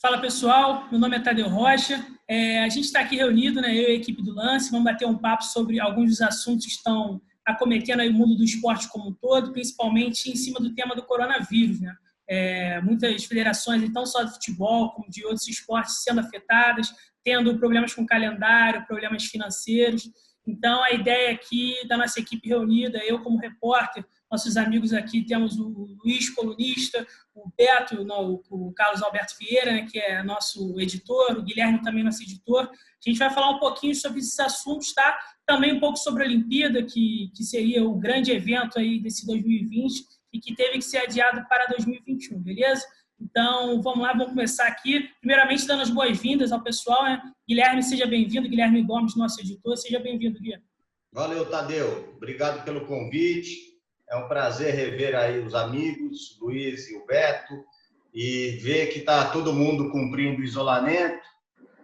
Fala pessoal, meu nome é Tadeu Rocha. A gente está aqui reunido, né, eu e a equipe do Lance, vamos bater um papo sobre alguns dos assuntos que estão acometendo aí o mundo do esporte como um todo, principalmente em cima do tema do coronavírus, né? Muitas federações, não só de futebol, como de outros esportes, sendo afetadas, tendo problemas com calendário, problemas financeiros. Então, a ideia aqui da nossa equipe reunida, eu como repórter, nossos amigos aqui, temos o Luiz, colunista, o Beto, o Carlos Alberto Vieira, né, que é nosso editor, o Guilherme também nosso editor. A gente vai falar um pouquinho sobre esses assuntos, tá? Também um pouco sobre a Olimpíada, que seria o grande evento aí desse 2020 e que teve que ser adiado para 2021, beleza? Então, vamos lá, vamos começar aqui. Primeiramente, dando as boas-vindas ao pessoal, né? Guilherme, seja bem-vindo. Guilherme Gomes, nosso editor, seja bem-vindo, Guilherme. Valeu, Tadeu. Obrigado pelo convite. É um prazer rever aí os amigos, Luiz e o Beto, e ver que está todo mundo cumprindo o isolamento.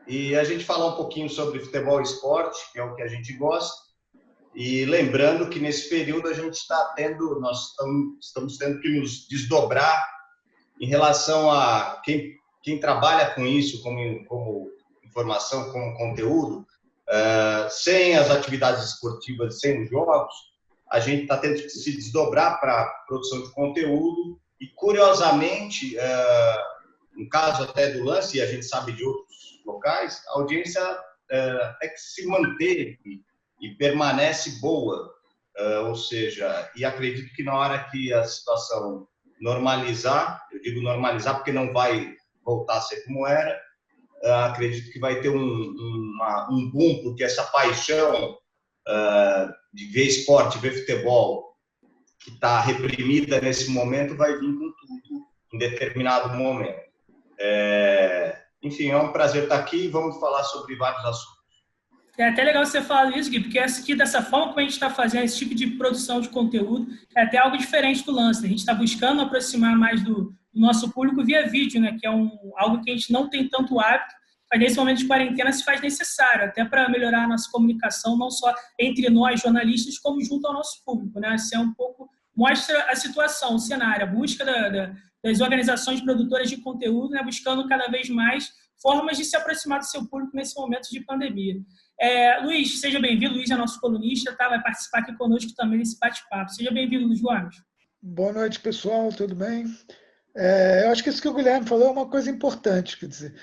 E a gente falar um pouquinho sobre futebol e esporte, que é o que a gente gosta. E lembrando que nesse período a gente nós estamos tendo que nos desdobrar em relação a quem trabalha com isso como informação, como conteúdo, sem as atividades esportivas, sem os jogos, a gente está tendo que se desdobrar para a produção de conteúdo e, curiosamente, no caso até do Lance, e a gente sabe de outros locais, a audiência é que se manteve e permanece boa, ou seja, e acredito que na hora que a situação normalizar, eu digo normalizar porque não vai voltar a ser como era, acredito que vai ter um boom, porque essa paixão de ver esporte, ver futebol, que está reprimida nesse momento, vai vir com tudo em determinado momento. Enfim, é um prazer estar aqui e vamos falar sobre vários assuntos. É até legal você falar isso, Gui, porque aqui, dessa forma como a gente está fazendo esse tipo de produção de conteúdo, é até algo diferente do Lance. A gente está buscando aproximar mais do nosso público via vídeo, né? Que é algo que a gente não tem tanto hábito, mas nesse momento de quarentena se faz necessário, até para melhorar a nossa comunicação, não só entre nós, jornalistas, como junto ao nosso público, né? Isso mostra a situação, o cenário, a busca das organizações produtoras de conteúdo, né? Buscando cada vez mais formas de se aproximar do seu público nesse momento de pandemia. Luiz, seja bem-vindo. Luiz é nosso colunista, tá? Vai participar aqui conosco também nesse bate-papo. Seja bem-vindo, Luiz Gomes. Boa noite, pessoal. Tudo bem? Eu acho que isso que o Guilherme falou é uma coisa importante. Quer dizer,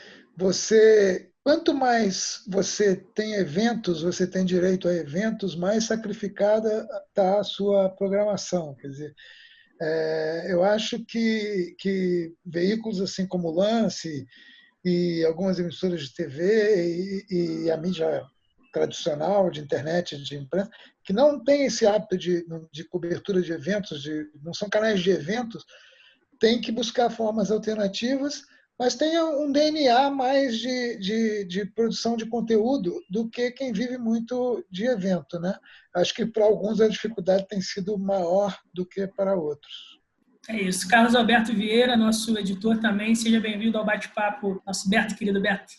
quanto mais você tem eventos, você tem direito a eventos, mais sacrificada está a sua programação. Quer dizer, eu acho que veículos assim como o Lance e algumas emissoras de TV e a mídia tradicional, de internet, de imprensa, que não tem esse hábito de cobertura de eventos, não são canais de eventos, tem que buscar formas alternativas, mas tem um DNA mais de produção de conteúdo do que quem vive muito de evento, né? Acho que para alguns a dificuldade tem sido maior do que para outros. É isso. Carlos Alberto Vieira, nosso editor também, seja bem-vindo ao bate-papo. Nosso Beto, querido Beto.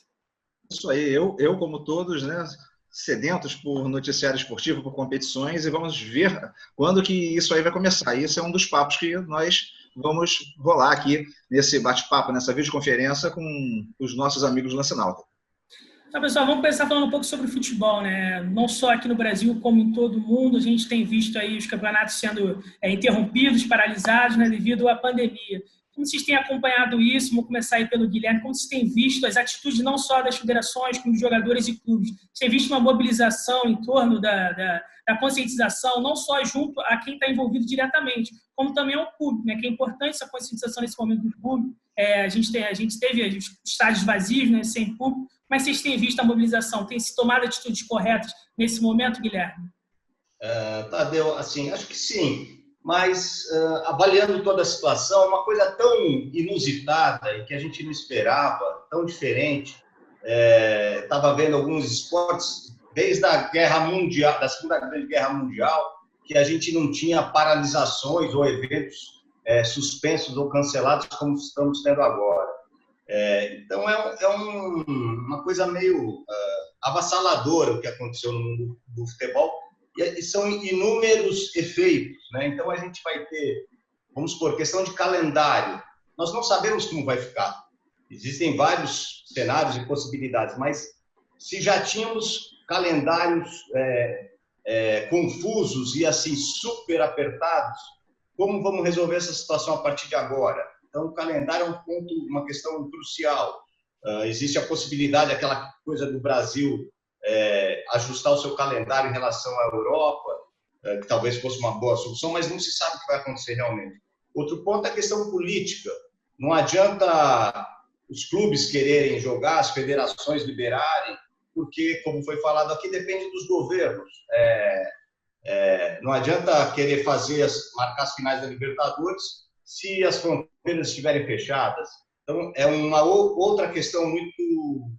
Isso aí, eu como todos, né, sedentos por noticiário esportivo, por competições, e vamos ver quando que isso aí vai começar. Esse é um dos papos que nós vamos rolar aqui nesse bate-papo, nessa videoconferência com os nossos amigos do Lancinalta. Então, pessoal, vamos começar falando um pouco sobre o futebol, né? Não só aqui no Brasil, como em todo o mundo, a gente tem visto aí os campeonatos sendo interrompidos, paralisados, né, devido à pandemia. Como vocês têm acompanhado isso? Vamos começar aí pelo Guilherme. Como vocês têm visto as atitudes não só das federações, como dos jogadores e clubes? Vocês têm visto uma mobilização em torno da conscientização, não só junto a quem está envolvido diretamente, como também ao público, né? Que é importante essa conscientização nesse momento do público. A gente teve os estádios vazios, né, sem público, mas vocês têm visto a mobilização? Tem se tomado atitudes corretas nesse momento, Guilherme? Tadeu, assim, acho que sim. Mas, avaliando toda a situação, uma coisa tão inusitada e que a gente não esperava, tão diferente. Estava vendo alguns esportes desde a Guerra Mundial, da Segunda Grande Guerra Mundial, que a gente não tinha paralisações ou eventos suspensos ou cancelados como estamos tendo agora. Então, uma coisa meio avassaladora o que aconteceu no mundo do futebol. E são inúmeros efeitos, né? Então, a gente vai ter, vamos supor, questão de calendário. Nós não sabemos como vai ficar. Existem vários cenários e possibilidades, mas se já tínhamos calendários confusos e assim super apertados, como vamos resolver essa situação a partir de agora? Então, o calendário é um ponto, uma questão crucial. Existe a possibilidade, aquela coisa do Brasil ajustar o seu calendário em relação à Europa, que talvez fosse uma boa solução, mas não se sabe o que vai acontecer realmente. Outro ponto é a questão política. Não adianta os clubes quererem jogar, as federações liberarem, porque, como foi falado aqui, depende dos governos. Não adianta querer marcar as finais da Libertadores se as fronteiras estiverem fechadas. Então, é uma outra questão muito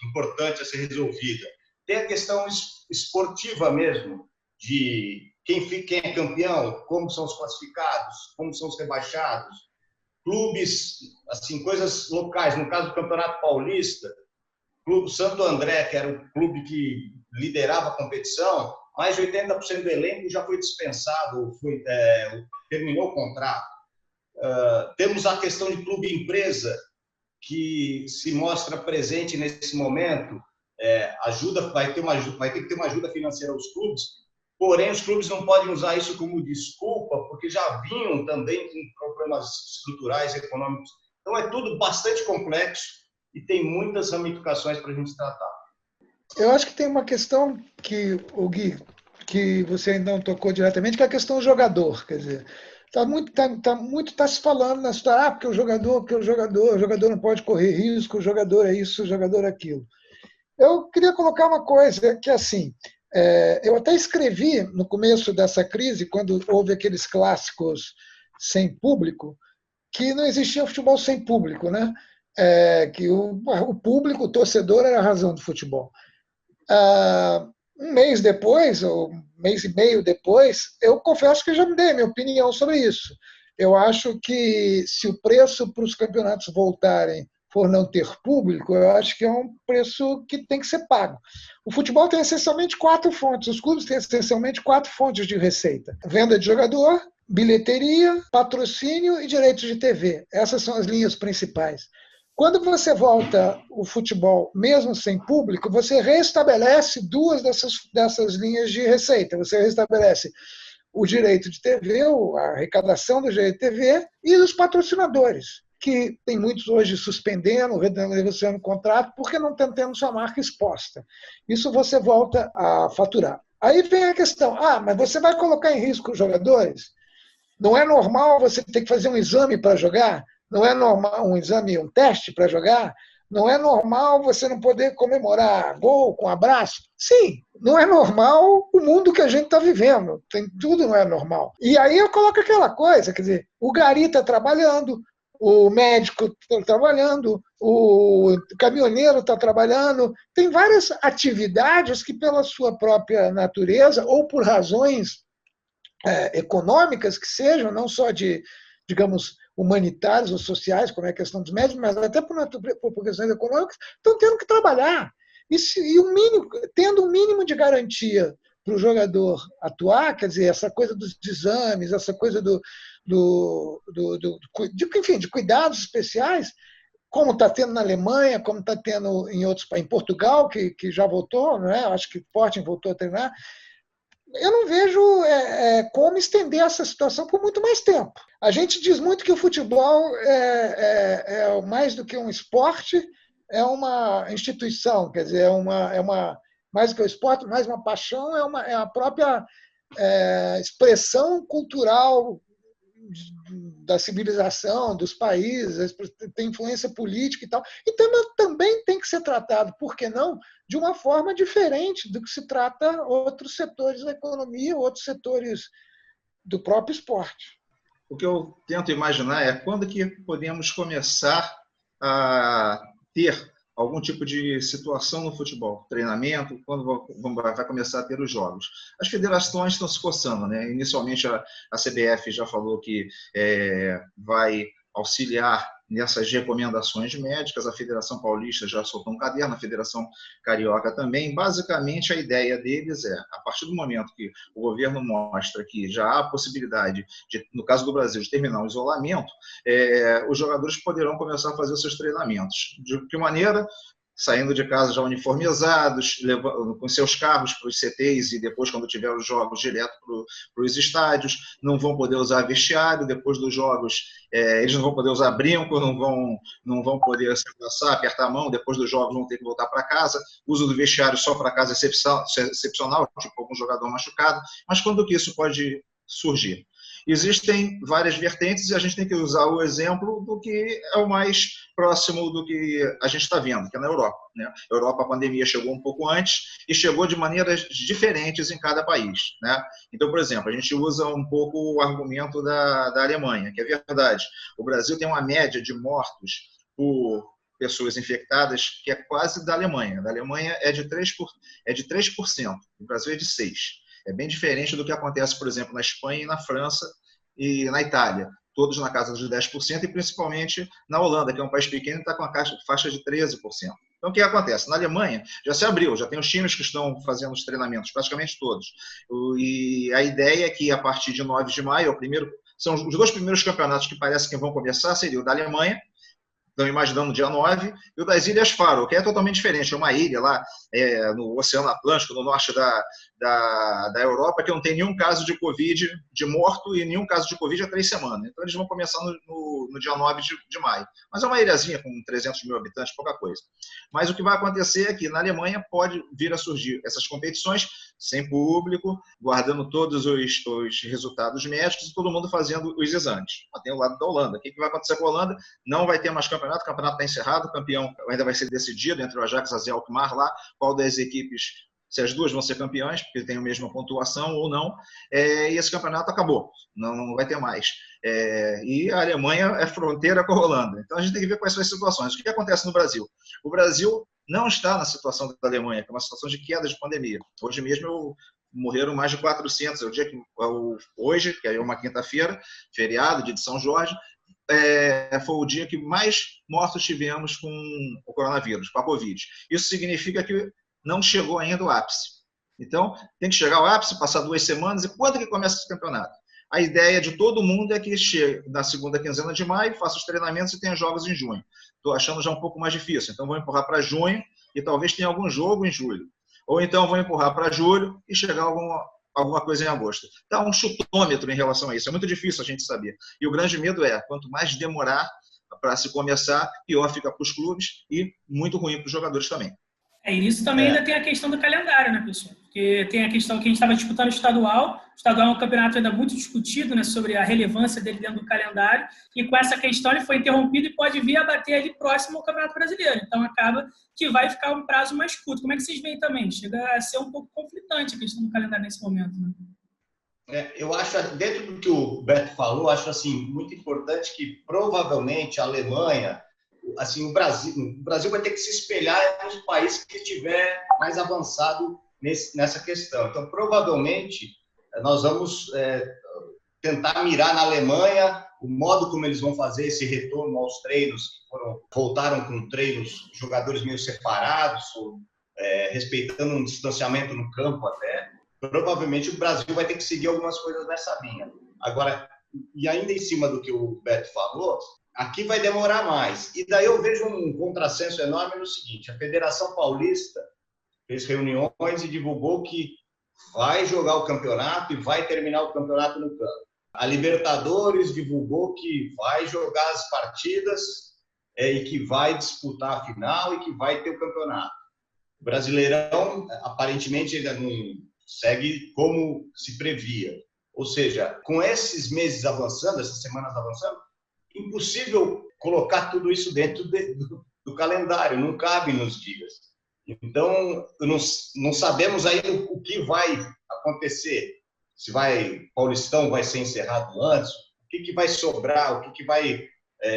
importante a ser resolvida. Tem a questão esportiva mesmo, de quem é campeão, como são os classificados, como são os rebaixados. Clubes, assim, coisas locais. No caso do Campeonato Paulista, o Clube Santo André, que era o clube que liderava a competição, mais de 80% do elenco já foi dispensado, terminou o contrato. Temos a questão de clube-empresa, que se mostra presente nesse momento, vai ter que ter uma ajuda financeira aos clubes, porém os clubes não podem usar isso como desculpa, porque já vinham também com problemas estruturais, econômicos. Então é tudo bastante complexo e tem muitas ramificações para a gente tratar. Eu acho que tem uma questão o Gui, que você ainda não tocou diretamente, que é a questão do jogador. Quer dizer, tá se falando na história, porque o jogador não pode correr risco, o jogador é isso, o jogador é aquilo. Eu queria colocar uma coisa que, assim, eu até escrevi no começo dessa crise, quando houve aqueles clássicos sem público, que não existia futebol sem público, né? Que o público, o torcedor, era a razão do futebol. Um mês depois, ou um mês e meio depois, eu confesso que já me dei minha opinião sobre isso. Eu acho que se o preço para os campeonatos voltarem for não ter público, eu acho que é um preço que tem que ser pago. O futebol tem essencialmente 4 fontes, os clubes têm essencialmente 4 fontes de receita: venda de jogador, bilheteria, patrocínio e direitos de TV. Essas são as linhas principais. Quando você volta o futebol, mesmo sem público, você restabelece 2 dessas linhas de receita. Você restabelece o direito de TV, a arrecadação do direito de TV e os patrocinadores, que tem muitos hoje suspendendo, renegociando o contrato, porque não estão tendo sua marca exposta. Isso você volta a faturar. Aí vem a questão, mas você vai colocar em risco os jogadores? Não é normal você ter que fazer um exame para jogar? Não é normal um teste para jogar? Não é normal você não poder comemorar gol com abraço? Sim, não é normal o mundo que a gente está vivendo. Tudo não é normal. E aí eu coloco aquela coisa, quer dizer, o gari está trabalhando, o médico está trabalhando, o caminhoneiro está trabalhando. Tem várias atividades que, pela sua própria natureza, ou por razões econômicas que sejam, não só de, digamos, humanitários ou sociais, como é a questão dos médicos, mas até por questões econômicas, estão tendo que trabalhar. Tendo um mínimo de garantia para o jogador atuar, quer dizer, essa coisa dos exames, essa coisa de cuidados especiais, como está tendo na Alemanha, como está tendo em Portugal, que já voltou, não é? Acho que o Sporting voltou a treinar. Eu não vejo como estender essa situação por muito mais tempo. A gente diz muito que o futebol é mais do que um esporte, é uma instituição, quer dizer, mais do que o esporte, mais uma paixão, é a própria expressão cultural da civilização, dos países, tem influência política e tal. Então, também tem que ser tratado, por que não, de uma forma diferente do que se trata outros setores da economia, outros setores do próprio esporte. O que eu tento imaginar é quando que podemos começar a ter algum tipo de situação no futebol, treinamento, quando vai começar a ter os jogos. As federações estão se coçando, né? Inicialmente a CBF já falou que vai auxiliar nessas recomendações médicas. A Federação Paulista já soltou um caderno, a Federação Carioca também. Basicamente, a ideia deles é, a partir do momento que o governo mostra que já há a possibilidade, de, no caso do Brasil, de terminar o isolamento, os jogadores poderão começar a fazer os seus treinamentos. De que maneira? Saindo de casa já uniformizados, com seus carros para os CTs e depois, quando tiver os jogos, direto para os estádios. Não vão poder usar vestiário, depois dos jogos eles não vão poder usar brinco, não vão poder se abraçar, apertar a mão, depois dos jogos vão ter que voltar para casa. Uso do vestiário só para caso excepcional, tipo algum jogador machucado. Mas quando que isso pode surgir? Existem várias vertentes e a gente tem que usar o exemplo do que é o mais próximo do que a gente está vendo, que é na Europa. Né? Na Europa, a pandemia chegou um pouco antes e chegou de maneiras diferentes em cada país. Né? Então, por exemplo, a gente usa um pouco o argumento da Alemanha, que é verdade. O Brasil tem uma média de mortos por pessoas infectadas que é quase da Alemanha. Da Alemanha é de 3%, o Brasil é de 6%. É bem diferente do que acontece, por exemplo, na Espanha e na França e na Itália. Todos na casa dos 10% e principalmente na Holanda, que é um país pequeno e está com a faixa de 13%. Então, o que acontece? Na Alemanha já se abriu, já tem os times que estão fazendo os treinamentos, praticamente todos. E a ideia é que a partir de 9 de maio, são os 2 primeiros campeonatos que parece que vão começar, seria o da Alemanha, estão imaginando dia 9, e o das Ilhas Faro, que é totalmente diferente. É uma ilha lá no Oceano Atlântico, no norte da Europa, que não tem nenhum caso de Covid, de morto, e nenhum caso de Covid há 3 semanas. Então, eles vão começar no dia 9 de maio. Mas é uma ilhazinha com 300 mil habitantes, pouca coisa. Mas o que vai acontecer é que na Alemanha pode vir a surgir essas competições sem público, guardando todos os resultados médicos e todo mundo fazendo os exames. Mas tem o lado da Holanda. O que vai acontecer com a Holanda? Não vai ter mais campeonato, o campeonato está encerrado, o campeão ainda vai ser decidido entre o Ajax e a AZ Alkmaar lá, qual das equipes, se as duas vão ser campeãs, porque tem a mesma pontuação ou não, e esse campeonato acabou, não vai ter mais. E a Alemanha é fronteira com a Holanda. Então a gente tem que ver quais são as situações. O que acontece no Brasil? O Brasil não está na situação da Alemanha, que é uma situação de queda de pandemia. Hoje mesmo morreram mais de 400. Hoje, que é uma quinta-feira, feriado, dia de São Jorge, foi o dia que mais mortos tivemos com o coronavírus, com a Covid. Isso significa que não chegou ainda o ápice. Então, tem que chegar ao ápice, passar 2 semanas, e quando que começa esse campeonato? A ideia de todo mundo é que chegue na segunda quinzena de maio, faça os treinamentos e tenha jogos em junho. Estou achando já um pouco mais difícil, então vou empurrar para junho e talvez tenha algum jogo em julho. Ou então vou empurrar para julho e chegar alguma coisa em agosto. Dá um chutômetro em relação a isso. É muito difícil a gente saber. E o grande medo é, quanto mais demorar para se começar, pior fica para os clubes e muito ruim para os jogadores também. E nisso também ainda tem a questão do calendário, né, pessoal? Porque tem a questão que a gente estava disputando o estadual. O estadual é um campeonato ainda muito discutido, né, sobre a relevância dele dentro do calendário. E com essa questão ele foi interrompido e pode vir a bater ali próximo ao Campeonato Brasileiro. Então acaba que vai ficar um prazo mais curto. Como é que vocês veem também? Chega a ser um pouco conflitante a questão do calendário nesse momento, né? Eu acho, dentro do que o Beto falou, acho assim muito importante que provavelmente a Alemanha, assim, o Brasil vai ter que se espelhar nos países que estiver mais avançado nessa questão. Então, provavelmente, nós vamos tentar mirar na Alemanha o modo como eles vão fazer esse retorno aos treinos, que voltaram com treinos, jogadores meio separados, respeitando um distanciamento no campo até. Provavelmente o Brasil vai ter que seguir algumas coisas nessa linha. Agora, e ainda em cima do que o Beto falou, aqui vai demorar mais. E daí eu vejo um contrassenso enorme no seguinte: a Federação Paulista fez reuniões e divulgou que vai jogar o campeonato e vai terminar o campeonato no campo. A Libertadores divulgou que vai jogar as partidas e que vai disputar a final e que vai ter o campeonato. O Brasileirão, aparentemente, ainda não segue como se previa. Ou seja, com esses meses avançando, essas semanas avançando, impossível colocar tudo isso dentro do calendário, não cabe nos dias. Então, não sabemos aí o que vai acontecer. Se Paulistão vai ser encerrado antes, o que vai sobrar, o que vai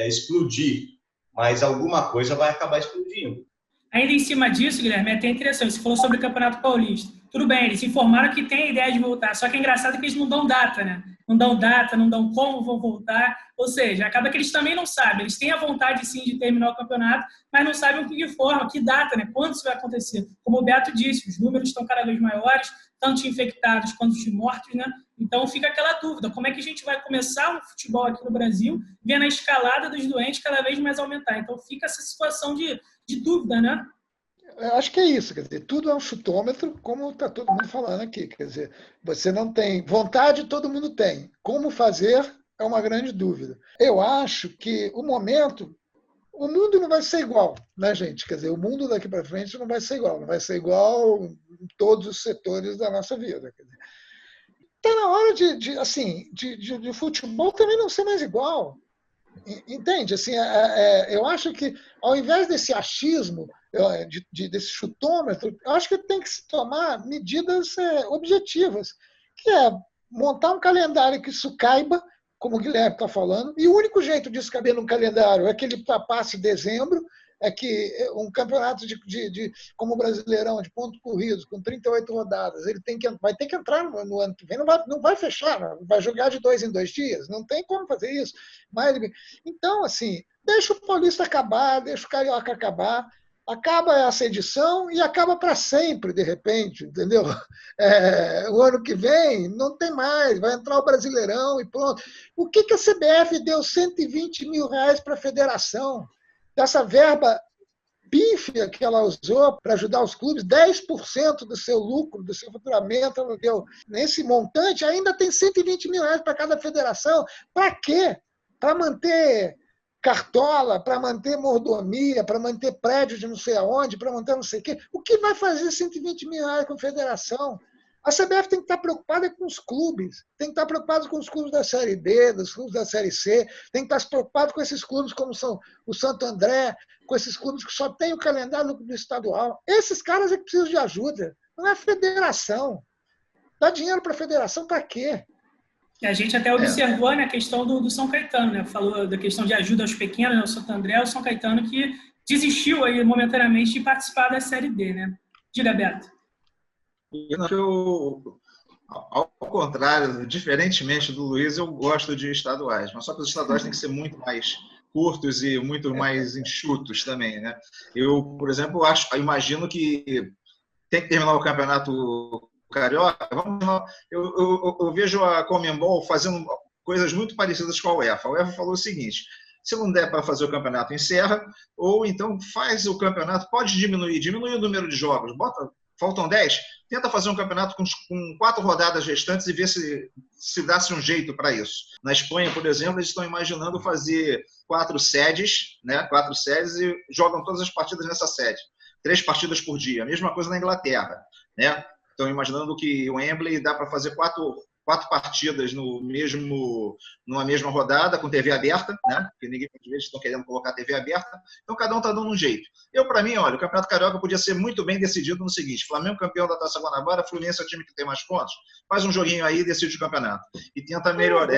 explodir. Mas alguma coisa vai acabar explodindo. Ainda em cima disso, Guilherme, é até interessante. Você falou sobre o Campeonato Paulista. Tudo bem, eles informaram que tem a ideia de voltar, só que é engraçado que eles não dão data, né? não dão data, não dão como vão voltar. Ou seja, acaba que eles também não sabem. Eles têm a vontade, sim, de terminar o campeonato, mas não sabem que forma, que data, né? Quando isso vai acontecer. Como o Beto disse, os números estão cada vez maiores, tanto de infectados quanto de mortos, né? Então fica aquela dúvida, como é que a gente vai começar o futebol aqui no Brasil, vendo a escalada dos doentes cada vez mais aumentar. Então fica essa situação de dúvida, né? Eu acho que é isso, quer dizer, tudo é um chutômetro, como está todo mundo falando aqui. Quer dizer, você não tem vontade, todo mundo tem. Como fazer é uma grande dúvida. Eu acho que o mundo não vai ser igual, né, gente? Quer dizer, o mundo daqui para frente não vai ser igual em todos os setores da nossa vida. Está na hora de futebol também não ser mais igual. Entende? Assim, eu acho que, ao invés desse achismo, desse chutômetro, eu acho que tem que se tomar medidas objetivas, que é montar um calendário que isso caiba, como o Guilherme está falando, e o único jeito disso caber num calendário é que ele passe dezembro, é que um campeonato como o Brasileirão, de pontos corridos, com 38 rodadas, ele vai ter que entrar no ano que vem, não vai fechar, vai jogar de 2 em 2 dias, não tem como fazer isso. Então, assim, deixa o Paulista acabar, deixa o Carioca acabar, acaba essa edição e acaba para sempre, de repente, entendeu? O ano que vem não tem mais, vai entrar o Brasileirão e pronto. O que a CBF deu 120 mil reais para a federação? Dessa verba pífia que ela usou para ajudar os clubes, 10% do seu lucro, do seu faturamento, ela deu nesse montante, ainda tem 120 mil reais para cada federação. Para quê? Para manter cartola, para manter mordomia, para manter prédio de não sei aonde, para manter não sei o quê. O que vai fazer 120 mil reais com a federação? A CBF tem que estar preocupada com os clubes, tem que estar preocupada com os clubes da Série D, dos clubes da Série C, tem que estar preocupado com esses clubes como são o Santo André, com esses clubes que só têm o calendário do estadual. Esses caras é que precisam de ajuda, não é a federação. Dá dinheiro para a federação para quê? E a gente até observou, né, a questão do São Caetano, né? Falou da questão de ajuda aos pequenos, né? O Santo André, o São Caetano, que desistiu aí momentaneamente de participar da Série D, né? Diga, Beto. Ao contrário, diferentemente do Luiz, eu gosto de estaduais, mas só que os estaduais têm que ser muito mais curtos e muito mais enxutos também, né? Eu, por exemplo, imagino que tem que terminar o campeonato carioca. Eu vejo a Conmebol fazendo coisas muito parecidas com a UEFA. A UEFA falou o seguinte: se não der para fazer o campeonato, encerra, ou então faz o campeonato, pode diminui o número de jogos, faltam 10, tenta fazer um campeonato com 4 rodadas restantes e ver se dá-se um jeito para isso. Na Espanha, por exemplo, eles estão imaginando fazer 4 sedes, né? 4 sedes e jogam todas as partidas nessa sede. 3 partidas por dia. A mesma coisa na Inglaterra, né? Estão imaginando que o Wembley dá para fazer 4 partidas numa mesma rodada, com TV aberta, né? Porque ninguém pode ver, estão querendo colocar TV aberta. Então, cada um está dando um jeito. Para mim, olha, o Campeonato Carioca podia ser muito bem decidido no seguinte: Flamengo campeão da Taça Guanabara, Fluminense é o time que tem mais pontos, faz um joguinho aí e decide o campeonato. E tenta melhorar.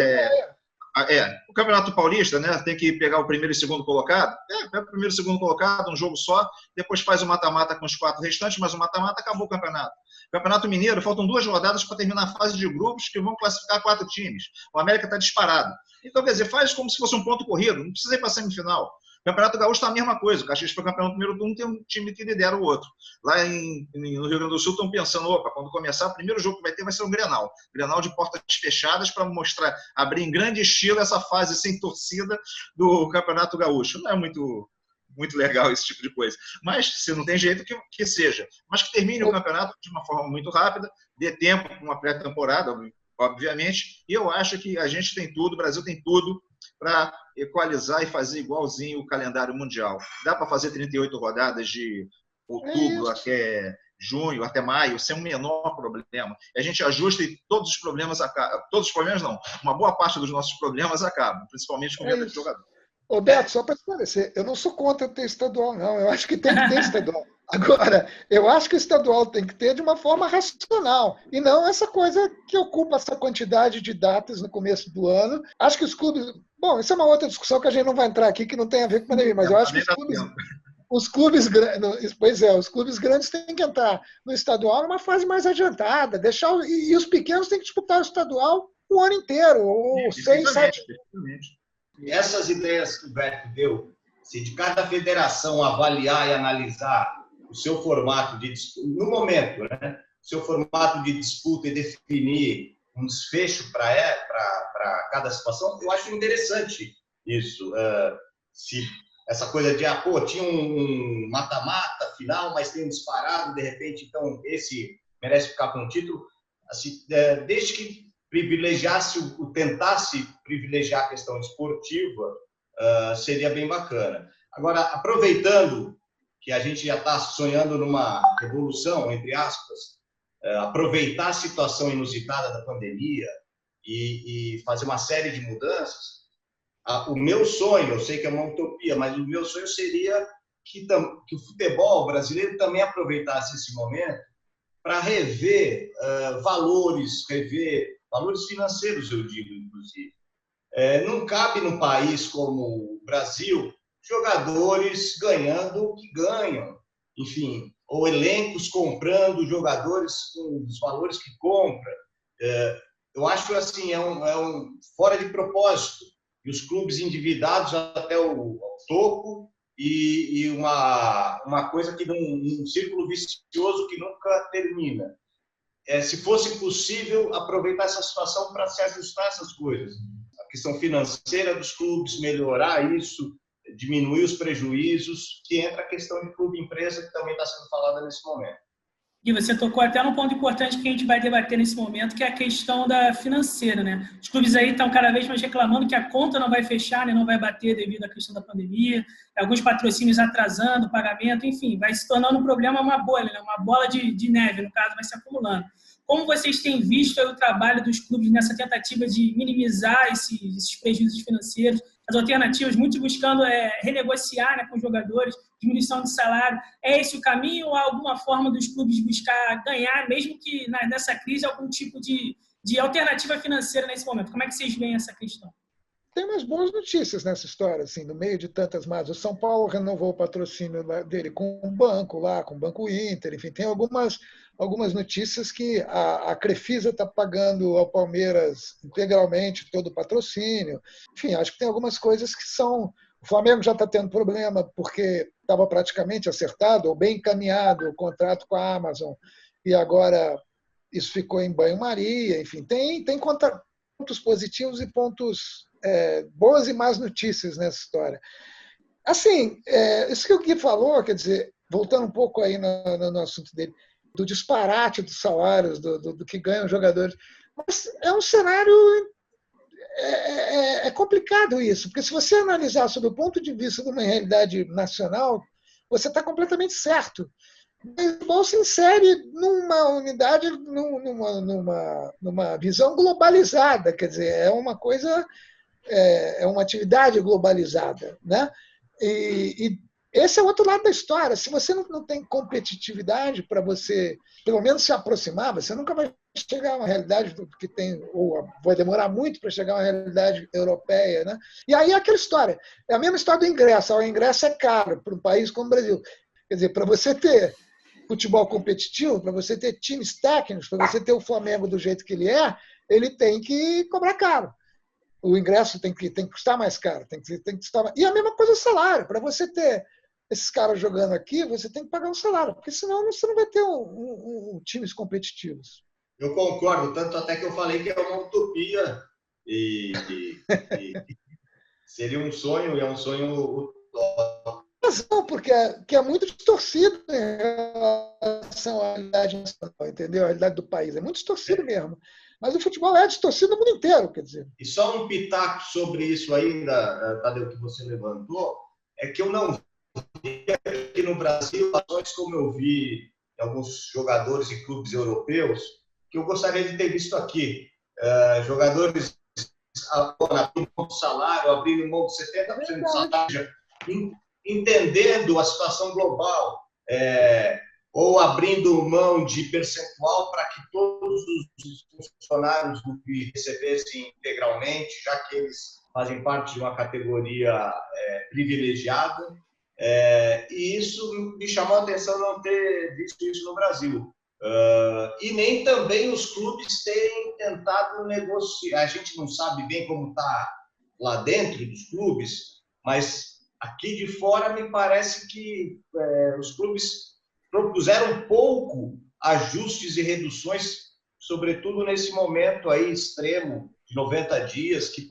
O Campeonato Paulista, né, tem que pegar o primeiro e segundo colocado. Pega o primeiro e segundo colocado, um jogo só, depois faz o mata-mata com os 4 restantes, mas o mata-mata acabou o campeonato. Campeonato Mineiro, faltam 2 rodadas para terminar a fase de grupos que vão classificar 4 times. O América está disparado. Então, quer dizer, faz como se fosse um ponto corrido, não precisa ir para a semifinal. O Campeonato Gaúcho está a mesma coisa. O Caxias foi campeão no primeiro turno, tem um time que lidera o outro. Lá no Rio Grande do Sul estão pensando: opa, quando começar, o primeiro jogo que vai ter vai ser um Grenal. Grenal de portas fechadas para mostrar, abrir em grande estilo essa fase sem torcida do Campeonato Gaúcho. Não é muito legal esse tipo de coisa. Mas, se não tem jeito, que seja. Mas que termine o campeonato de uma forma muito rápida, dê tempo para uma pré-temporada, obviamente. E eu acho que a gente tem tudo, o Brasil tem tudo para equalizar e fazer igualzinho o calendário mundial. Dá para fazer 38 rodadas de outubro até junho, até maio, sem o menor problema. A gente ajusta e todos os problemas acabam. Todos os problemas não. Uma boa parte dos nossos problemas acabam, principalmente com o medo de jogador. Ô Beto, só para esclarecer, eu não sou contra ter estadual, não. Eu acho que tem que ter estadual. Agora, eu acho que o estadual tem que ter de uma forma racional, e não essa coisa que ocupa essa quantidade de datas no começo do ano. Acho que os clubes... Bom, isso é uma outra discussão que a gente não vai entrar aqui, que não tem a ver com a pandemia, mas eu acho que os clubes grandes têm que entrar no estadual numa fase mais adiantada, e os pequenos têm que disputar o estadual o ano inteiro, ou 6, 7. E essas ideias que o Beto deu, se de cada federação avaliar e analisar o seu formato de disputa, no momento, né? O seu formato de disputa e definir um desfecho para cada situação, eu acho interessante isso. Se essa coisa de, tinha um mata-mata final, mas tem um disparado, de repente, então esse merece ficar com o título, assim, desde que tentasse privilegiar a questão esportiva, seria bem bacana. Agora, aproveitando que a gente já está sonhando numa revolução, entre aspas, aproveitar a situação inusitada da pandemia e fazer uma série de mudanças, o meu sonho, eu sei que é uma utopia, mas o meu sonho seria que o futebol brasileiro também aproveitasse esse momento para rever valores financeiros, eu digo, inclusive. Não cabe num país como o Brasil jogadores ganhando o que ganham, enfim, ou elencos comprando jogadores com os valores que compra. Eu acho assim, é um fora de propósito. E os clubes endividados até o topo e uma coisa que um círculo vicioso que nunca termina. Se fosse possível aproveitar essa situação para se ajustar essas coisas. A questão financeira dos clubes, melhorar isso, diminuir os prejuízos, que entra a questão de clube-empresa, que também está sendo falada nesse momento. E você tocou até num ponto importante que a gente vai debater nesse momento, que é a questão da financeira, né? Os clubes aí estão cada vez mais reclamando que a conta não vai fechar, né? Não vai bater devido à questão da pandemia, alguns patrocínios atrasando o pagamento, enfim, vai se tornando um problema, uma bolha, né? Uma bola de neve, no caso, vai se acumulando. Como vocês têm visto o trabalho dos clubes nessa tentativa de minimizar esses prejuízos financeiros, as alternativas, muitos buscando renegociar, né, com os jogadores, diminuição de salário. É esse o caminho ou há alguma forma dos clubes buscar ganhar, mesmo que nessa crise, algum tipo de alternativa financeira nesse momento? Como é que vocês veem essa questão? Tem umas boas notícias nessa história, assim, no meio de tantas más. O São Paulo renovou o patrocínio dele com um banco lá, com o Banco Inter, enfim, tem algumas notícias que a Crefisa está pagando ao Palmeiras integralmente todo o patrocínio. Enfim, acho que tem algumas coisas que são... O Flamengo já está tendo problema porque estava praticamente acertado ou bem encaminhado o contrato com a Amazon e agora isso ficou em banho-maria. Enfim, tem pontos positivos e pontos boas e más notícias nessa história. Assim, isso que o Gui falou, quer dizer, voltando um pouco aí no assunto dele, do disparate dos salários, do que ganham os jogadores. Mas é um cenário... É complicado isso, porque se você analisar sob o ponto de vista de uma realidade nacional, você está completamente certo. O beisebol se insere numa unidade, numa visão globalizada, quer dizer, é uma coisa, é uma atividade globalizada, né? E esse é o outro lado da história. Se você não tem competitividade para você, pelo menos, se aproximar, você nunca vai chegar a uma realidade que tem, ou vai demorar muito para chegar a uma realidade europeia, né? E aí é aquela história. É a mesma história do ingresso. O ingresso é caro para um país como o Brasil. Quer dizer, para você ter futebol competitivo, para você ter times técnicos, para você ter o Flamengo do jeito que ele tem que cobrar caro. O ingresso tem que custar mais caro, tem que custar mais... E a mesma coisa o salário. Para você ter esses caras jogando aqui, você tem que pagar um salário, porque senão você não vai ter times competitivos. Eu concordo, tanto até que eu falei que é uma utopia e seria um sonho, e é um sonho utópico. Porque é muito distorcido em relação à realidade nacional, entendeu? A realidade do país é muito distorcido mesmo. Mas o futebol é distorcido no mundo inteiro, quer dizer. E só um pitaco sobre isso ainda, Tadeu, que você levantou, é que eu não vi aqui no Brasil ações como eu vi em alguns jogadores e clubes europeus, que eu gostaria de ter visto aqui. Jogadores abrindo mão do salário, abrindo mão de 70% do salário, entendendo a situação global, ou abrindo mão de percentual para que todos os funcionários do clube recebessem integralmente, já que eles fazem parte de uma categoria privilegiada. E isso me chamou a atenção não ter visto isso no Brasil. E nem também os clubes terem tentado negociar. A gente não sabe bem como está lá dentro dos clubes, mas aqui de fora me parece que os clubes propuseram pouco ajustes e reduções, sobretudo nesse momento aí extremo de 90 dias, que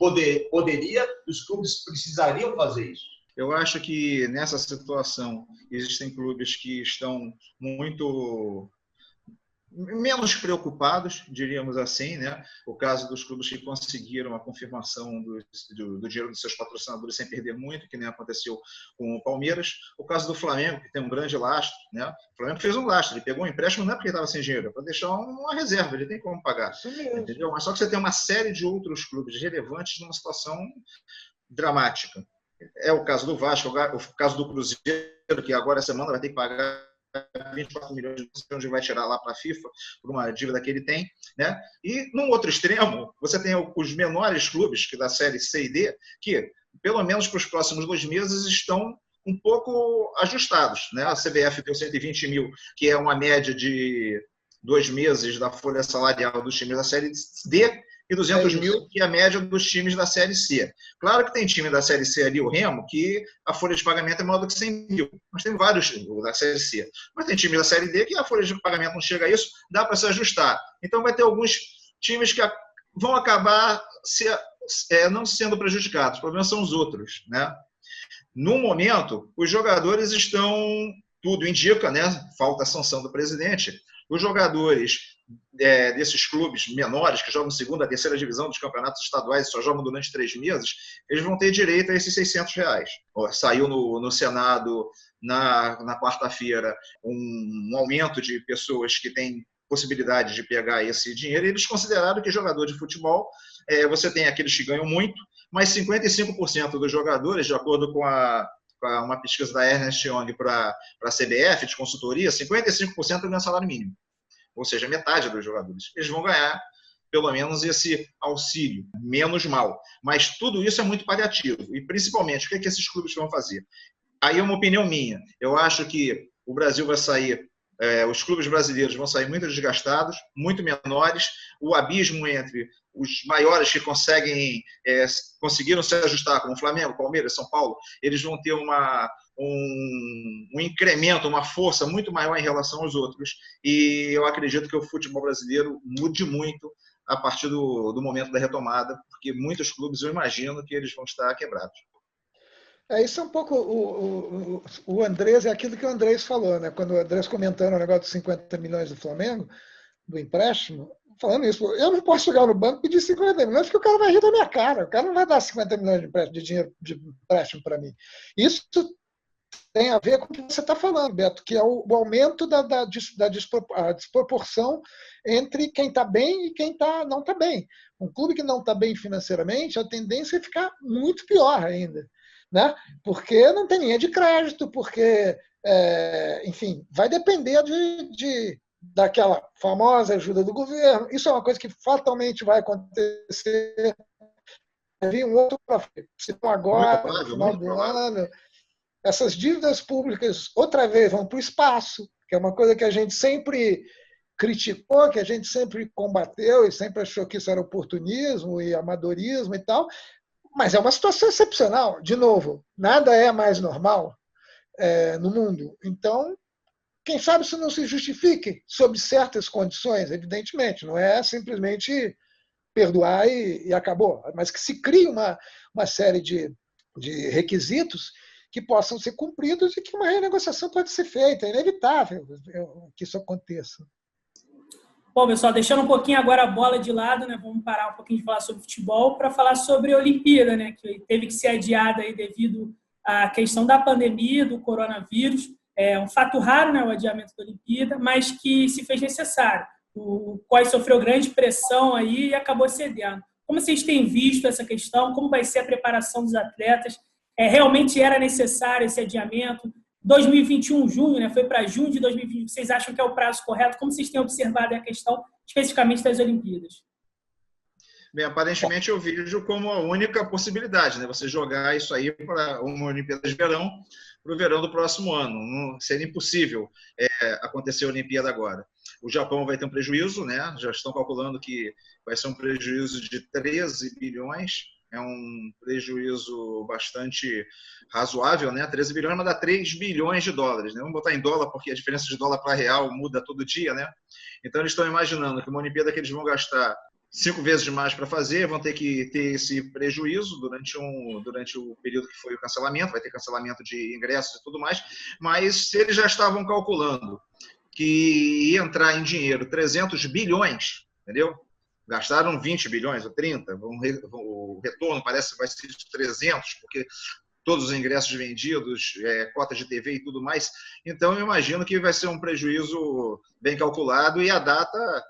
os clubes precisariam fazer isso. Eu acho que nessa situação existem clubes que estão muito menos preocupados, diríamos assim, né? O caso dos clubes que conseguiram a confirmação do dinheiro dos seus patrocinadores sem perder muito, que nem aconteceu com o Palmeiras. O caso do Flamengo, que tem um grande lastro, né? O Flamengo fez um lastro, ele pegou um empréstimo não é porque ele estava sem dinheiro, é para deixar uma reserva, ele tem como pagar, entendeu? Mas só que você tem uma série de outros clubes relevantes numa situação dramática. É o caso do Vasco, o caso do Cruzeiro, que agora essa semana vai ter que pagar 24 milhões de onde vai tirar lá para a FIFA por uma dívida que ele tem, né? E num outro extremo, você tem os menores clubes, que da série C e D, que pelo menos para os próximos 2 meses estão um pouco ajustados, né? A CBF deu 120 mil, que é uma média de 2 meses da folha salarial dos times da série D, e 200 mil, que é a média dos times da Série C. Claro que tem time da Série C ali, o Remo, que a folha de pagamento é maior do que 100 mil. Mas tem vários da Série C. Mas tem time da Série D que a folha de pagamento não chega a isso, dá para se ajustar. Então vai ter alguns times que vão acabar não sendo prejudicados. O problema são os outros, né? No momento, os jogadores estão, tudo indica, né? Falta a sanção do presidente. Os jogadores desses clubes menores que jogam segunda, terceira divisão dos campeonatos estaduais e só jogam durante 3 meses, eles vão ter direito a esses R$600. Saiu no Senado na quarta-feira um aumento de pessoas que têm possibilidade de pegar esse dinheiro, e eles consideraram que jogador de futebol, você tem aqueles que ganham muito, mas 55% dos jogadores, de acordo com uma pesquisa da Ernst Young para a CBF, de consultoria, 55% ganham salário mínimo. Ou seja, metade dos jogadores. Eles vão ganhar, pelo menos, esse auxílio, menos mal. Mas tudo isso é muito paliativo. E, principalmente, o que é que esses clubes vão fazer? Aí é uma opinião minha. Eu acho que o Brasil vai sair, os clubes brasileiros vão sair muito desgastados, muito menores. O abismo entre os maiores que conseguiram se ajustar, como Flamengo, Palmeiras, São Paulo, eles vão ter um incremento, uma força muito maior em relação aos outros, e eu acredito que o futebol brasileiro mude muito a partir do momento da retomada, porque muitos clubes, eu imagino que eles vão estar quebrados. Isso é um pouco o Andrés, é aquilo que o Andrés falou, né? Quando o Andrés comentando o negócio dos 50 milhões do Flamengo, do empréstimo, falando isso, eu não posso chegar no banco e pedir 50 milhões, porque o cara vai rir da minha cara, o cara não vai dar 50 milhões de dinheiro de empréstimo para mim. Isso tem a ver com o que você está falando, Beto, que é o aumento da desproporção entre quem está bem e quem não está bem. Um clube que não está bem financeiramente, a tendência é ficar muito pior ainda, né? Porque não tem linha de crédito, porque, enfim, vai depender daquela famosa ajuda do governo. Isso é uma coisa que fatalmente vai acontecer. Vai um outro para agora, no final do ano. Essas dívidas públicas, outra vez, vão para o espaço, que é uma coisa que a gente sempre criticou, que a gente sempre combateu e sempre achou que isso era oportunismo e amadorismo e tal, mas é uma situação excepcional. De novo, nada é mais normal no mundo. Então, quem sabe isso não se justifique sob certas condições, evidentemente. Não é simplesmente perdoar e acabou, mas que se crie uma série de requisitos que possam ser cumpridos e que uma renegociação pode ser feita. É inevitável que isso aconteça. Bom, pessoal, deixando um pouquinho agora a bola de lado, né? Vamos parar um pouquinho de falar sobre futebol para falar sobre a Olimpíada, né? Que teve que ser adiada aí devido à questão da pandemia, do coronavírus. É um fato raro, né? O adiamento da Olimpíada, mas que se fez necessário. O COI sofreu grande pressão aí e acabou cedendo. Como vocês têm visto essa questão? Como vai ser a preparação dos atletas? Realmente era necessário esse adiamento? 2021, junho, né? Foi para junho de 2020. Vocês acham que é o prazo correto? Como vocês têm observado a questão, especificamente das Olimpíadas? Bem, aparentemente eu vejo como a única possibilidade, né? Você jogar isso aí para uma Olimpíada de verão, para o verão do próximo ano. Não seria impossível acontecer a Olimpíada agora. o Japão vai ter um prejuízo, né? Já estão calculando que vai ser um prejuízo de 13 bilhões, é um prejuízo bastante razoável, né? 13 bilhões, mas dá 3 bilhões de dólares, né? Vamos botar em dólar, porque a diferença de dólar para real muda todo dia, né? Então, eles estão imaginando que uma Olimpíada que eles vão gastar 5 vezes mais para fazer, vão ter que ter esse prejuízo durante o período que foi o cancelamento, vai ter cancelamento de ingressos e tudo mais, mas se eles já estavam calculando que ia entrar em dinheiro 300 bilhões, entendeu? Gastaram 20 bilhões ou 30, o retorno parece que vai ser de 300, porque todos os ingressos vendidos, cotas de TV e tudo mais. Então, eu imagino que vai ser um prejuízo bem calculado e a data,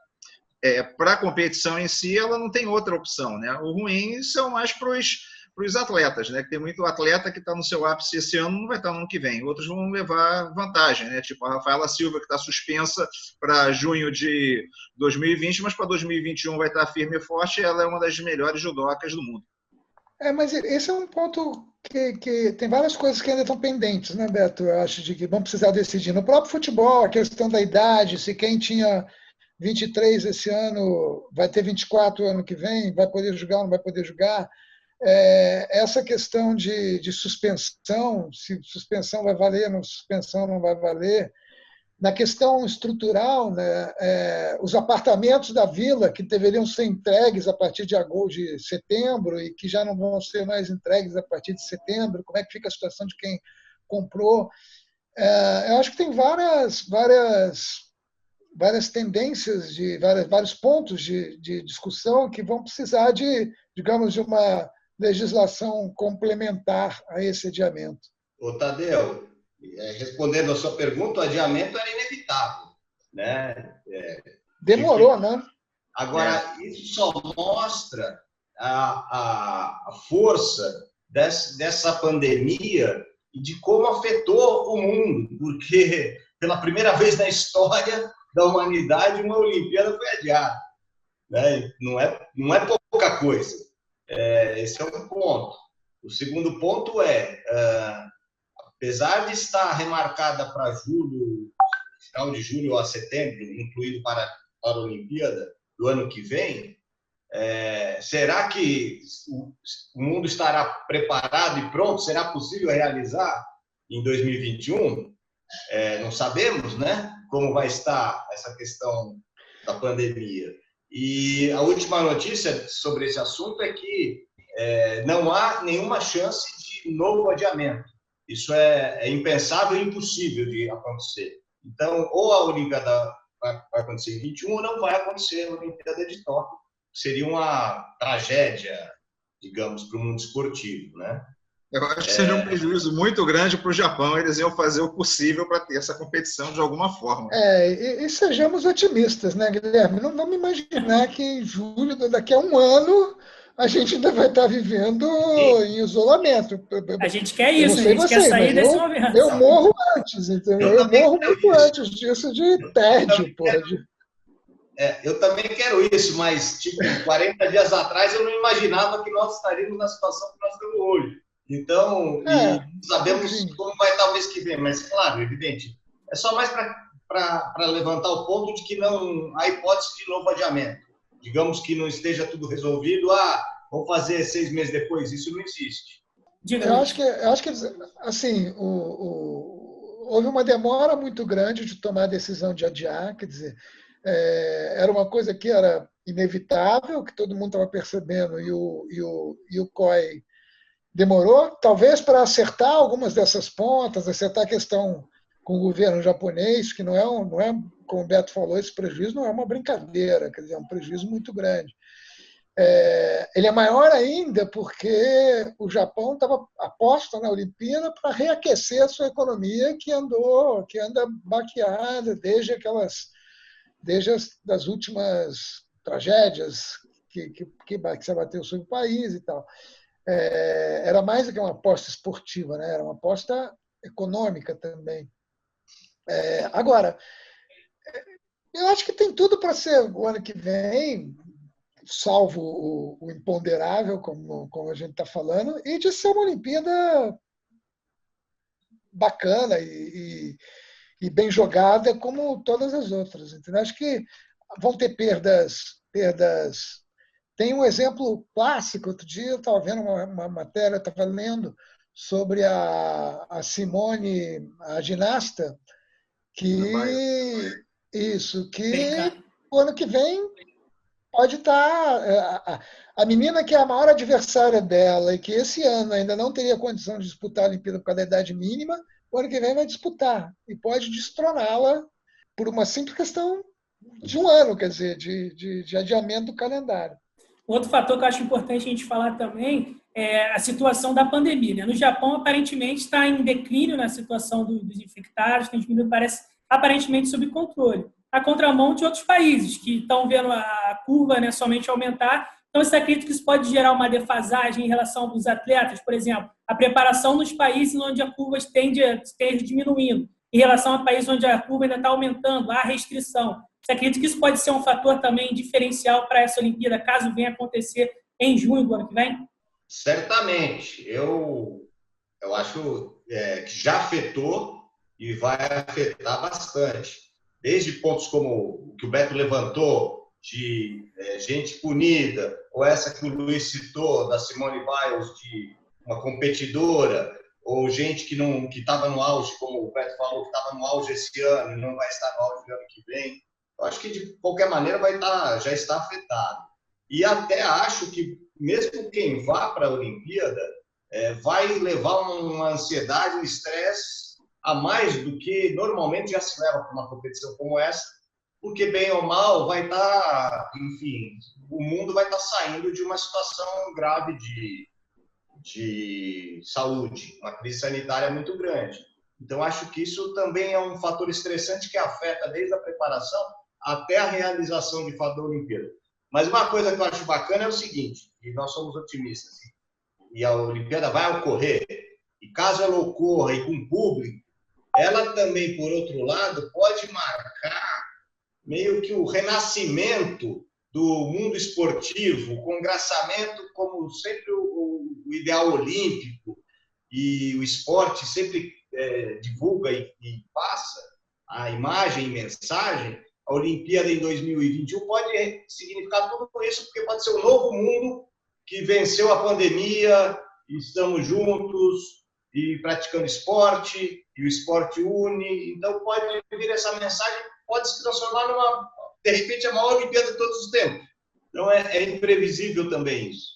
para a competição em si, ela não tem outra opção, né? O ruim são mais para os atletas, né? Que tem muito atleta que está no seu ápice esse ano, não vai estar no ano que vem. Outros vão levar vantagem, né? Tipo a Rafaela Silva, que está suspensa para junho de 2020, mas para 2021 vai estar firme e forte, e ela é uma das melhores judocas do mundo. Mas esse é um ponto que tem várias coisas que ainda estão pendentes, né, Beto? Eu acho de que vão precisar decidir. No próprio futebol, a questão da idade, se quem tinha 23 esse ano vai ter 24 ano que vem, vai poder jogar ou não vai poder jogar. Essa questão de suspensão, se suspensão vai valer, não suspensão não vai valer. Na questão estrutural, né, os apartamentos da Vila, que deveriam ser entregues a partir de setembro e que já não vão ser mais entregues a partir de setembro, como é que fica a situação de quem comprou? Eu acho que tem várias tendências, vários pontos de discussão que vão precisar digamos, de uma legislação complementar a esse adiamento. Ô, Tadeu, respondendo a sua pergunta, o adiamento era inevitável, né? Demorou, né? Agora, isso só mostra a força dessa pandemia e de como afetou o mundo, porque pela primeira vez na história da humanidade uma Olimpíada foi adiada, né? Não é pouca coisa. Esse é um ponto. O segundo ponto apesar de estar remarcada para julho, final de julho a setembro, incluído para a Olimpíada do ano que vem, será que o mundo estará preparado e pronto? Será possível realizar em 2021? Não sabemos, né? Como vai estar essa questão da pandemia. E a última notícia sobre esse assunto é que não há nenhuma chance de novo adiamento. Isso é impensável e impossível de acontecer. Então, ou a Olimpíada vai acontecer em 21 ou não vai acontecer a Olimpíada de Tóquio. Seria uma tragédia, digamos, para o mundo esportivo, né? Eu acho que seria um prejuízo muito grande para o Japão. Eles iam fazer o possível para ter essa competição de alguma forma. E sejamos otimistas, né, Guilherme? Não vamos imaginar que em julho, daqui a um ano, a gente ainda vai estar vivendo em isolamento. A gente quer isso, a gente quer sair desse momento. Eu morro antes, entendeu? Eu morro muito antes disso de tédio, porra. Eu também quero isso, mas, 40 dias atrás eu não imaginava que nós estaríamos na situação que nós estamos hoje. Então, sabemos como vai estar o mês que vem, mas, claro, evidente, é só mais para levantar o ponto de que não há hipótese de novo adiamento. Digamos que não esteja tudo resolvido, vamos fazer 6 meses depois, isso não existe. Eu acho que assim, houve uma demora muito grande de tomar a decisão de adiar, quer dizer, era uma coisa que era inevitável, que todo mundo estava percebendo, e o COI demorou, talvez para acertar algumas dessas pontas, acertar a questão com o governo japonês, que não é, como o Beto falou, esse prejuízo não é uma brincadeira, quer dizer, é um prejuízo muito grande. Ele é maior ainda porque o Japão estava aposta na Olimpíada para reaquecer a sua economia que anda baqueada desde as últimas tragédias que se abateu sobre o país e tal. Era mais do que uma aposta esportiva, né? Era uma aposta econômica também. Agora, eu acho que tem tudo para ser o ano que vem, salvo o imponderável, como a gente está falando, e de ser uma Olimpíada bacana e e bem jogada como todas as outras. Entendeu? Acho que vão ter perdas. Tem um exemplo clássico. Outro dia eu estava vendo uma matéria, estava lendo sobre a Simone, a ginasta, que o ano que vem pode estar. A menina que é a maior adversária dela e que esse ano ainda não teria condição de disputar a Olimpíada por causa da idade mínima, o ano que vem vai disputar e pode destroná-la por uma simples questão de um ano, quer dizer, de adiamento do calendário. Outro fator que eu acho importante a gente falar também é a situação da pandemia, né? No Japão, aparentemente, está em declínio na situação dos infectados, tem diminuído, parece aparentemente sob controle. A contramão de outros países que estão vendo a curva, né, somente aumentar. Então, você acredita que isso pode gerar uma defasagem em relação aos atletas? Por exemplo, a preparação nos países onde a curva tende diminuindo, em relação a países onde a curva ainda está aumentando, há restrição. Você acredita que isso pode ser um fator também diferencial para essa Olimpíada, caso venha acontecer em junho do ano que vem? Certamente. Eu acho que já afetou e vai afetar bastante. Desde pontos como o que o Beto levantou, de gente punida, ou essa que o Luiz citou, da Simone Biles, de uma competidora, ou gente que estava no auge, como o Beto falou, que estava no auge esse ano e não vai estar no auge no ano que vem. Eu acho que, de qualquer maneira, já está afetado. E até acho que, mesmo quem vá para a Olimpíada, vai levar uma ansiedade, um estresse a mais do que normalmente já se leva para uma competição como essa, porque, bem ou mal, vai estar, enfim, o mundo vai estar saindo de uma situação grave de saúde, uma crise sanitária muito grande. Então, acho que isso também é um fator estressante que afeta desde a preparação até a realização de fato da Olimpíada. Mas uma coisa que eu acho bacana é o seguinte, e nós somos otimistas, e a Olimpíada vai ocorrer, e caso ela ocorra e com público, ela também, por outro lado, pode marcar meio que o renascimento do mundo esportivo, o congraçamento como sempre o ideal olímpico, e o esporte sempre divulga e passa a imagem e mensagem. A Olimpíada em 2021 pode significar tudo isso, porque pode ser um novo mundo que venceu a pandemia, e estamos juntos e praticando esporte, e o esporte une. Então, pode vir essa mensagem, pode se transformar numa, de repente, a maior Olimpíada de todos os tempos. Então, é imprevisível também isso.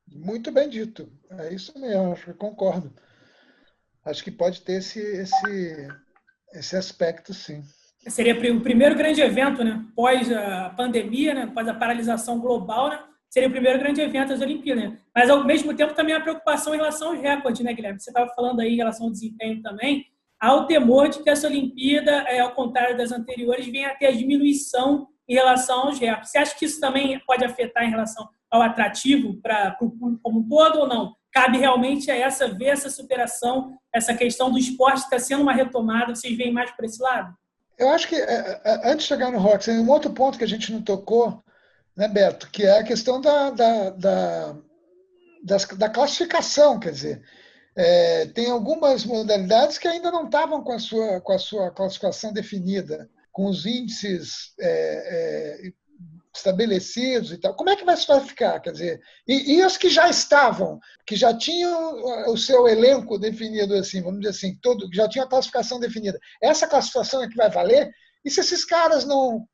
Muito bem dito. É isso mesmo, acho que concordo. Acho que pode ter esse aspecto, sim. Seria o primeiro grande evento, né? Pós a pandemia, né? Pós a paralisação global, né? Seria o primeiro grande evento das Olimpíadas. Né? Mas, ao mesmo tempo, também há preocupação em relação aos recordes, né, Guilherme? Você estava falando aí em relação ao desempenho também. Há o temor de que essa Olimpíada, ao contrário das anteriores, venha a ter a diminuição em relação aos recordes. Você acha que isso também pode afetar em relação ao atrativo para o público como um todo ou não? Cabe realmente a ver essa superação, essa questão do esporte está sendo uma retomada, vocês veem mais por esse lado? Eu acho que, antes de chegar no Rox, tem um outro ponto que a gente não tocou, né, Beto, que é a questão da classificação, quer dizer, tem algumas modalidades que ainda não estavam com a sua classificação definida, com os índices estabelecidos e tal. Como é que vai se classificar? Quer dizer, e os que já estavam, que já tinham o seu elenco definido, assim, vamos dizer assim, já tinha a classificação definida. Essa classificação é que vai valer? E se esses caras não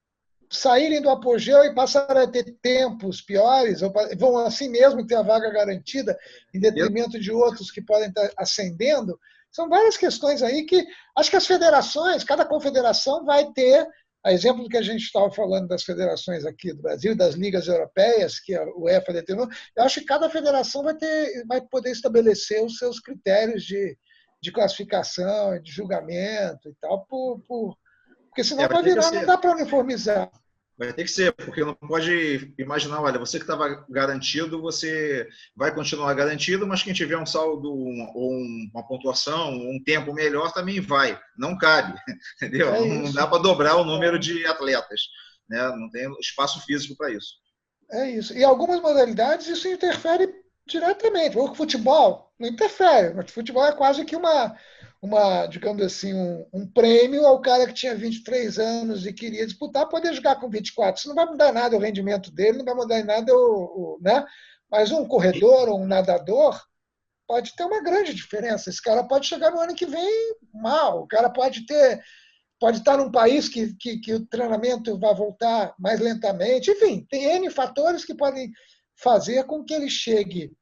saírem do apogeu e passarem a ter tempos piores, ou vão assim mesmo ter a vaga garantida, em detrimento de outros que podem estar ascendendo? São várias questões aí que acho que as federações, cada confederação vai ter, a exemplo do que a gente estava falando das federações aqui do Brasil, das ligas europeias, que a UEFA determinou, eu acho que cada federação vai poder estabelecer os seus critérios de classificação, de julgamento e tal, porque senão vai virar, não dá para uniformizar. Vai ter que ser, porque não pode imaginar, olha, você que estava garantido, você vai continuar garantido, mas quem tiver um saldo ou uma pontuação, um tempo melhor também vai. Não cabe, entendeu? Não dá para dobrar o número de atletas, né? Não tem espaço físico para isso. É isso. E algumas modalidades isso interfere diretamente. O futebol não interfere. O futebol é quase que digamos assim, um prêmio ao cara que tinha 23 anos e queria disputar, poder jogar com 24. Isso não vai mudar nada o rendimento dele, não vai mudar em nada né? Mas um corredor ou um nadador pode ter uma grande diferença. Esse cara pode chegar no ano que vem mal. O cara pode estar num país que o treinamento vai voltar mais lentamente. Enfim, tem N fatores que podem fazer com que ele chegue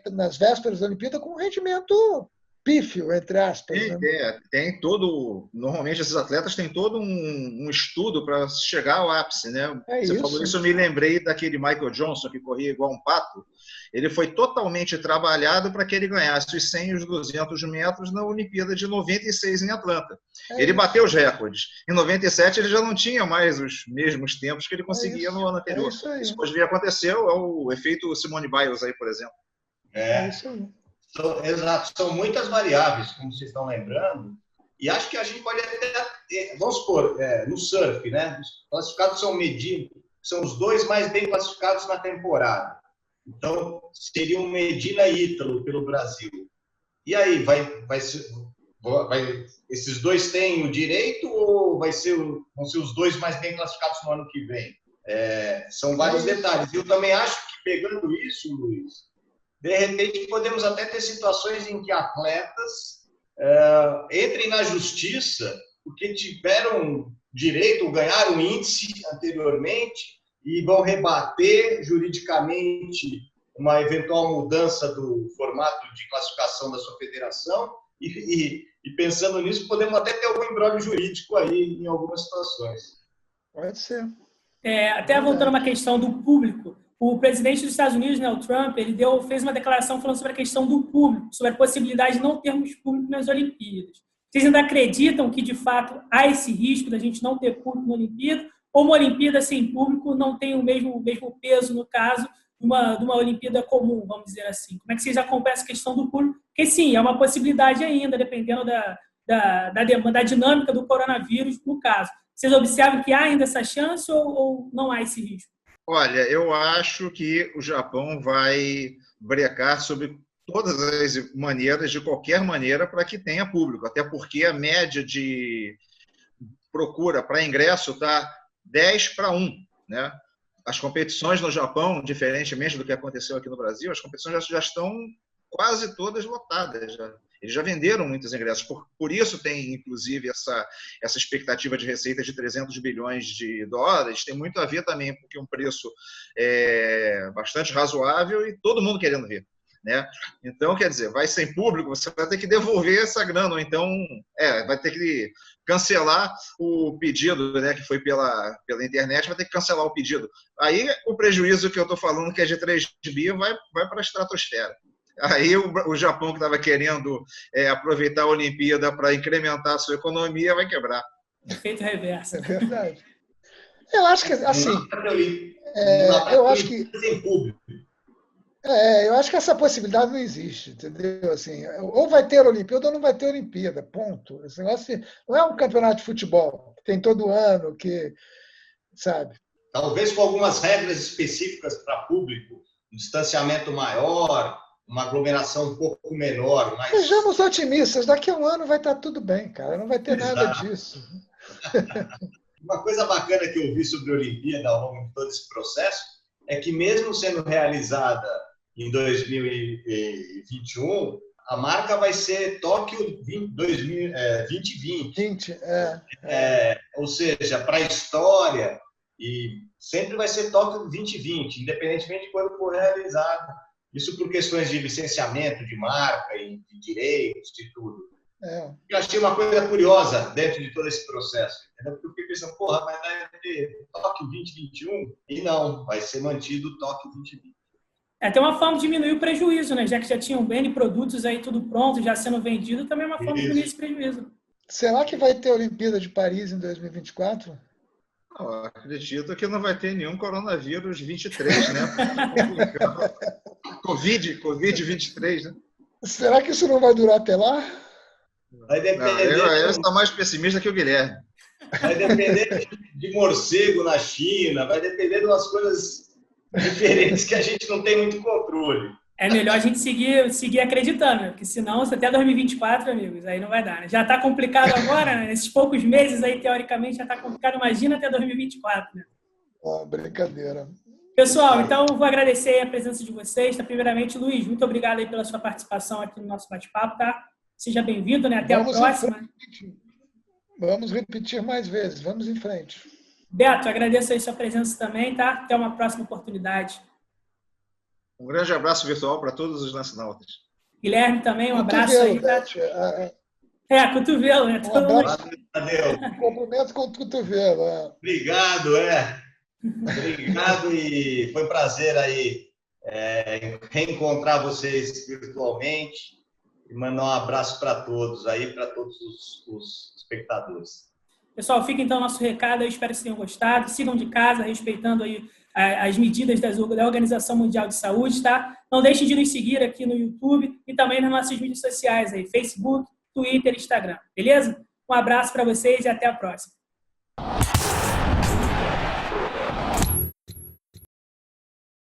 nas vésperas da Olimpíada com um rendimento pífio, entre aspas. Tem todo. Normalmente, esses atletas têm todo um estudo para chegar ao ápice, né? Você falou isso, eu me lembrei daquele Michael Johnson que corria igual um pato. Ele foi totalmente trabalhado para que ele ganhasse os 100 e os 200 metros na Olimpíada de 96 em Atlanta. Ele bateu os recordes. Em 97, ele já não tinha mais os mesmos tempos que ele conseguia no ano anterior. Isso pode vir a acontecer, é o efeito Simone Biles aí, por exemplo. Isso aí. Exato, são muitas variáveis, como vocês estão lembrando, e acho que a gente pode até, vamos supor, no surf, né? Os classificados são os dois mais bem classificados na temporada. Então, seria um Medina e Ítalo pelo Brasil. E aí, esses dois têm o direito ou vão ser os dois mais bem classificados no ano que vem? São vários detalhes. Eu também acho que, pegando isso, Luiz, de repente podemos até ter situações em que atletas entrem na justiça porque tiveram direito ou ganharam índice anteriormente e vão rebater juridicamente uma eventual mudança do formato de classificação da sua federação e pensando nisso, podemos até ter algum imbróglio jurídico aí em algumas situações. Pode ser. Até voltando a uma questão do público, o presidente dos Estados Unidos, né, o Trump, ele fez uma declaração falando sobre a questão do público, sobre a possibilidade de não termos público nas Olimpíadas. Vocês ainda acreditam que, de fato, há esse risco da gente não ter público na Olimpíada? Ou uma Olimpíada sem público não tem o mesmo peso, no caso, de uma Olimpíada comum, vamos dizer assim? Como é que vocês acompanham essa questão do público? Porque, sim, é uma possibilidade ainda, dependendo da dinâmica do coronavírus, no caso. Vocês observam que há ainda essa chance ou não há esse risco? Olha, eu acho que o Japão vai brecar sobre todas as maneiras, de qualquer maneira, para que tenha público. Até porque a média de procura para ingresso está 10-1, né? As competições no Japão, diferentemente do que aconteceu aqui no Brasil, as competições já estão quase todas lotadas. Eles já venderam muitos ingressos. Por isso tem, inclusive, essa expectativa de receita de 300 bilhões de dólares. Tem muito a ver também, porque um preço bastante razoável e todo mundo querendo ver, né? Então, quer dizer, vai sem público, você vai ter que devolver essa grana, ou então vai ter que cancelar o pedido, né, que foi pela internet, vai ter que cancelar o pedido. Aí o prejuízo que eu estou falando, que é de 3 bi, vai para a estratosfera. Aí o Japão, que estava querendo aproveitar a Olimpíada para incrementar a sua economia, vai quebrar. Efeito reverso. É verdade. Eu acho que, assim, eu acho que eu acho que essa possibilidade não existe, entendeu? Assim, ou vai ter Olimpíada ou não vai ter Olimpíada, ponto. Esse negócio não é um campeonato de futebol que tem todo ano, que, sabe? Talvez com algumas regras específicas para público, um distanciamento maior, uma aglomeração um pouco menor. Mas... Sejamos otimistas, daqui a um ano vai estar tudo bem, cara, não vai ter nada disso. Uma coisa bacana que eu vi sobre a Olimpíada ao longo de todo esse processo é que, mesmo sendo realizada em 2021, a marca vai ser Tóquio 2020. Ou seja, para a história, e sempre vai ser Tóquio 2020, independentemente de quando for realizada. Isso por questões de licenciamento de marca e de direitos e tudo. Eu achei uma coisa curiosa dentro de todo esse processo. Porque eu fiquei pensando, mas vai ter Tóquio 2021? E não, vai ser mantido Tóquio 2020. Tem uma forma de diminuir o prejuízo, né? Já que já tinham N produtos aí tudo pronto, já sendo vendido, também é uma forma de diminuir esse prejuízo. Será que vai ter a Olimpíada de Paris em 2024? Não, acredito que não vai ter nenhum coronavírus 23, né? Covid 23, né? Será que isso não vai durar até lá? Vai depender. Eu estou mais pessimista que o Guilherme. Vai depender de morcego na China, vai depender de umas coisas diferentes que a gente não tem muito controle. É melhor a gente seguir acreditando, né? Porque senão, até 2024, amigos, aí não vai dar, né? Já está complicado agora, né? Esses poucos meses aí, teoricamente, já está complicado. Imagina até 2024, né? Brincadeira. Pessoal, então eu vou agradecer a presença de vocês. Tá? Primeiramente, Luiz, muito obrigado aí pela sua participação aqui no nosso bate-papo, tá? Seja bem-vindo, né? Até a próxima. Vamos repetir mais vezes. Vamos em frente. Beto, agradeço aí sua presença também, tá? Até uma próxima oportunidade. Um grande abraço virtual para todos os lancinautas. Guilherme também, um abraço aí. Tá? Cotovelo, né? Um abraço. Cumprimento com o cotovelo. Obrigado, Obrigado e foi um prazer aí reencontrar vocês virtualmente e mandar um abraço para todos aí, para todos os espectadores. Pessoal, fica então o nosso recado, eu espero que vocês tenham gostado. Sigam de casa, respeitando aí as medidas da Organização Mundial de Saúde, tá? Não deixem de nos seguir aqui no YouTube e também nas nossas mídias sociais aí, Facebook, Twitter e Instagram, beleza? Um abraço para vocês e até a próxima.